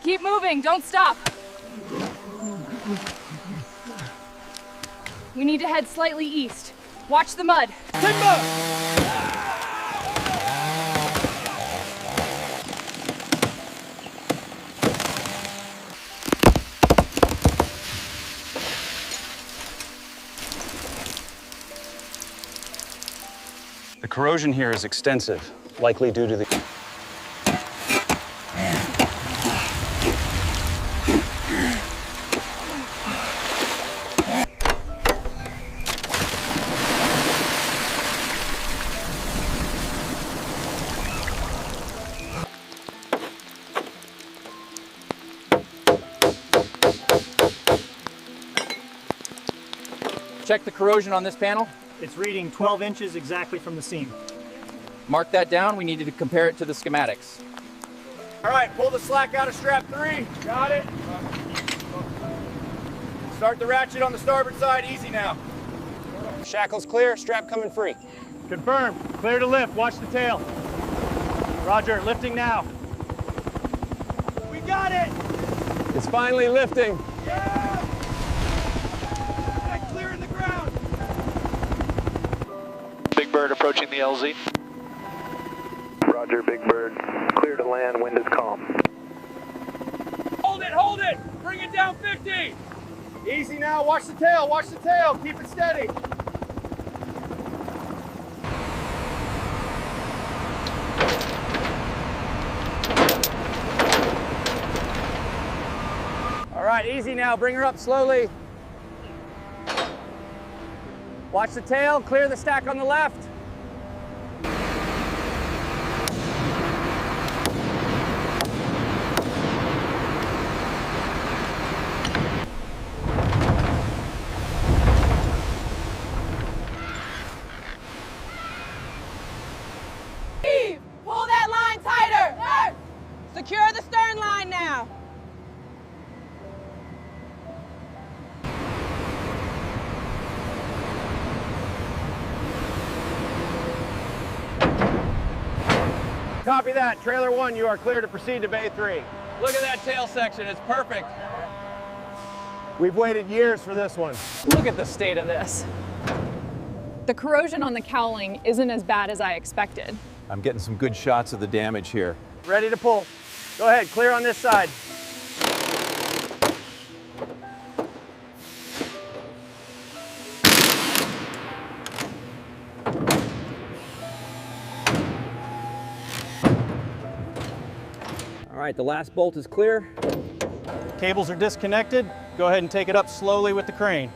Keep moving, don't stop. We need to head slightly east. Watch the mud. Timber! The corrosion here is extensive, likely due to the... Check the corrosion on this panel. It's reading 12 inches exactly from the seam. Mark that down. We needed to compare it to the schematics. All right, pull the slack out of strap 3. Got it. Start the ratchet on the starboard side. Easy now. Shackles clear, strap coming free. Confirmed. Clear to lift. Watch the tail. Roger, lifting now. We got it. It's finally lifting. Yeah! Clearing the ground. Big Bird approaching the LZ. Roger, Big Bird. Clear to land, wind is calm. Hold it, hold it. Bring it down 50. Easy now, watch the tail, watch the tail. Keep it steady. All right, easy now, bring her up slowly. Watch the tail, clear the stack on the left. Pull that line tighter! Secure the stern line now. Copy that. Trailer 1, you are clear to proceed to Bay 3. Look at that tail section. It's perfect. We've waited years for this one. Look at the state of this. The corrosion on the cowling isn't as bad as I expected. I'm getting some good shots of the damage here. Ready to pull. Go ahead, clear on this side. All right, the last bolt is clear. Cables are disconnected. Go ahead and take it up slowly with the crane.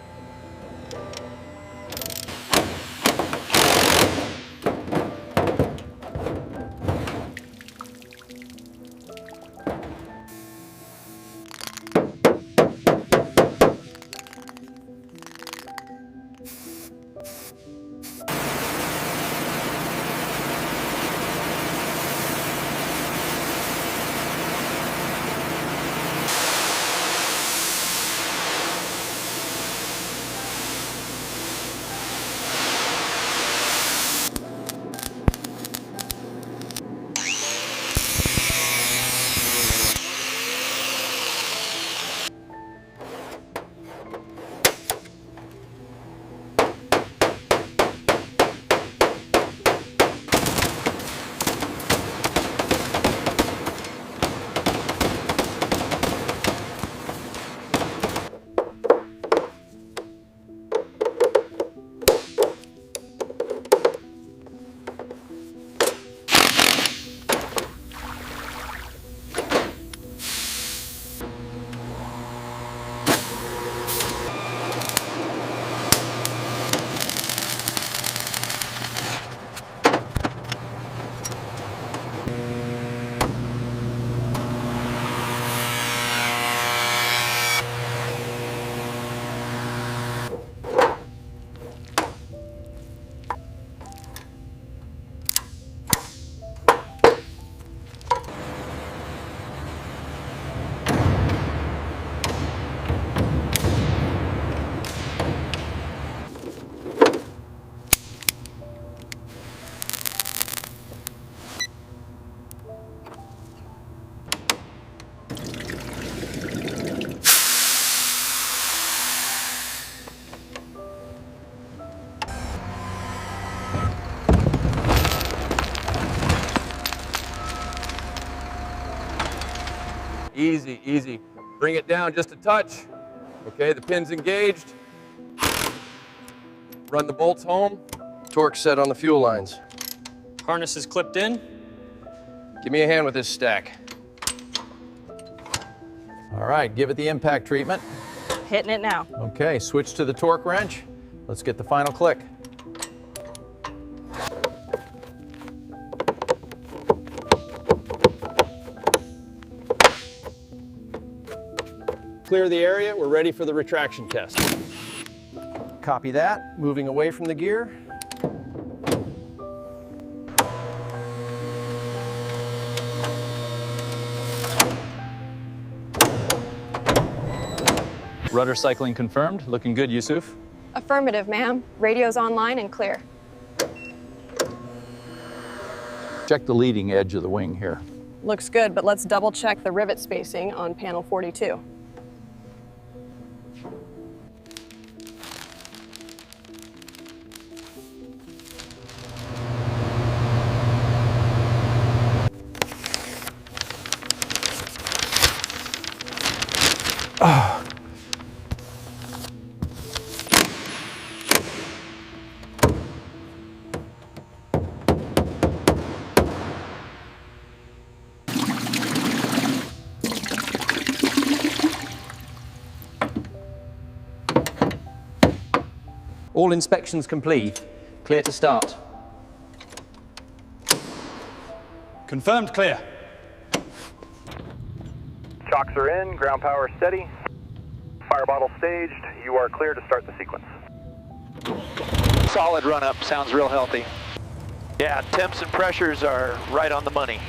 Easy, easy. Bring it down just a touch. Okay, the pin's engaged. Run the bolts home. Torque set on the fuel lines. Harness is clipped in. Give me a hand with this stack. All right, give it the impact treatment. Hitting it now. Okay, switch to the torque wrench. Let's get the final click. Clear the area, we're ready for the retraction test. Copy that, moving away from the gear. Rudder cycling confirmed. Looking good, Yusuf. Affirmative, ma'am. Radio's online and clear. Check the leading edge of the wing here. Looks good, but let's double check the rivet spacing on panel 42. All inspections complete. Clear to start. Confirmed clear. Chocks are in, ground power steady. Fire bottle staged. You are clear to start the sequence. Solid run up, sounds real healthy. Yeah, temps and pressures are right on the money.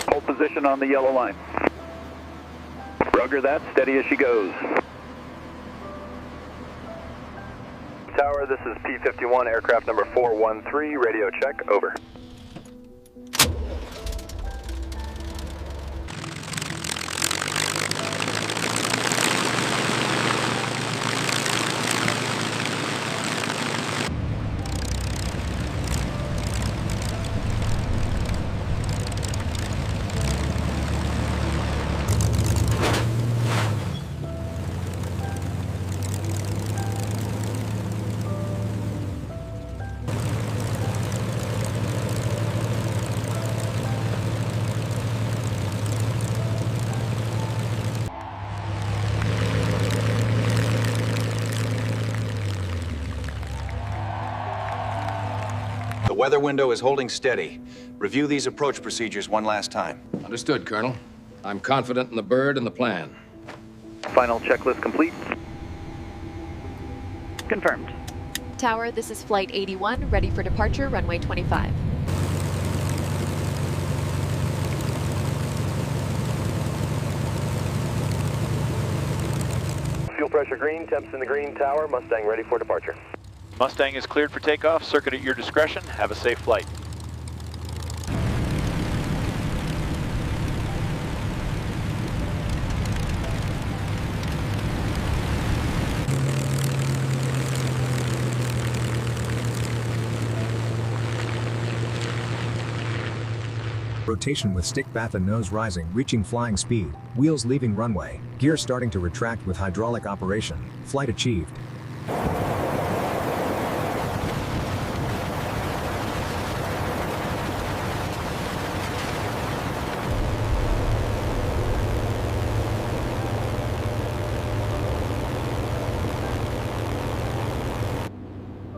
Hold position on the yellow line. Rugger that, steady as she goes. Tower, this is P-51 aircraft number 413, radio check, over. The weather window is holding steady. Review these approach procedures one last time. Understood, Colonel. I'm confident in the bird and the plan. Final checklist complete. Confirmed. Tower, this is Flight 81, ready for departure, runway 25. Fuel pressure green, temps in the green, tower, Mustang ready for departure. Mustang is cleared for takeoff, circuit at your discretion. Have a safe flight. Rotation with stick baffin nose rising, reaching flying speed, wheels leaving runway, gear starting to retract with hydraulic operation, flight achieved.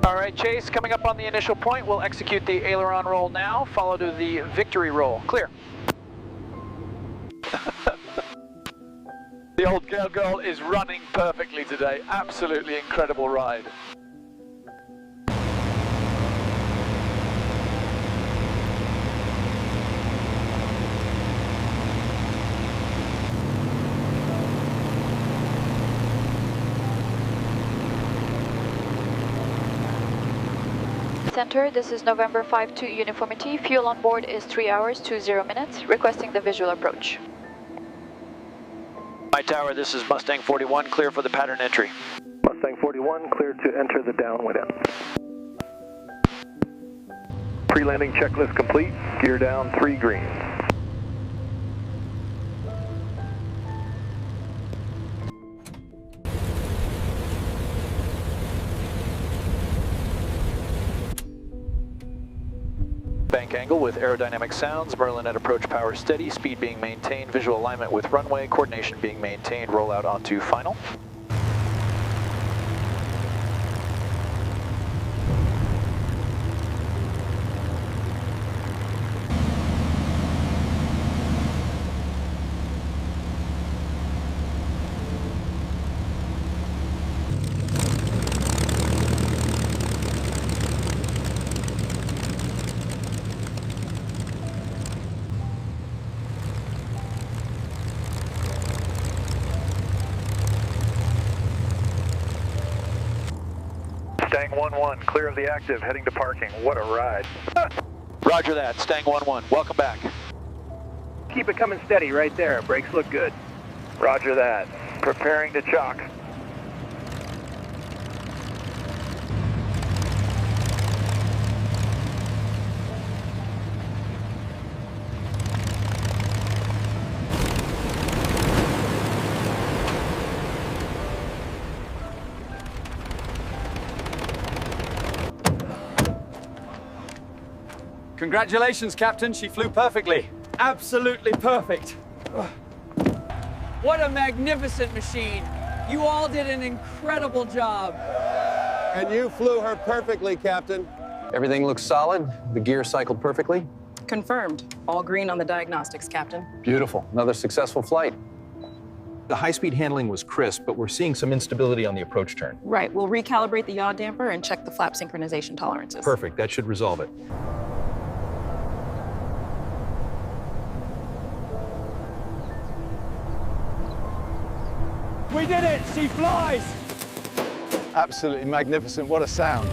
All right, Chase, coming up on the initial point, we'll execute the aileron roll now, followed to the victory roll. Clear. The old girl is running perfectly today. Absolutely incredible ride. Center, this is November 5-2 uniformity. Fuel on board is 3 hours 20 minutes. Requesting the visual approach. My tower, this is Mustang 41, clear for the pattern entry. Mustang 41, cleared to enter the downwind end. Pre-landing checklist complete. Gear down 3 green. Bank angle with aerodynamic sounds, Merlin at approach power steady, speed being maintained, visual alignment with runway, coordination being maintained, rollout onto final. Stang 1-1, clear of the active, heading to parking. What a ride. Roger that, Stang 1-1, welcome back. Keep it coming steady right there. Brakes look good. Roger that. Preparing to chock. Congratulations, Captain. She flew perfectly. Absolutely perfect. What a magnificent machine. You all did an incredible job. And you flew her perfectly, Captain. Everything looks solid. The gear cycled perfectly. Confirmed. All green on the diagnostics, Captain. Beautiful. Another successful flight. The high-speed handling was crisp, but we're seeing some instability on the approach turn. Right. We'll recalibrate the yaw damper and check the flap synchronization tolerances. Perfect. That should resolve it. We did it! She flies! Absolutely magnificent. What a sound.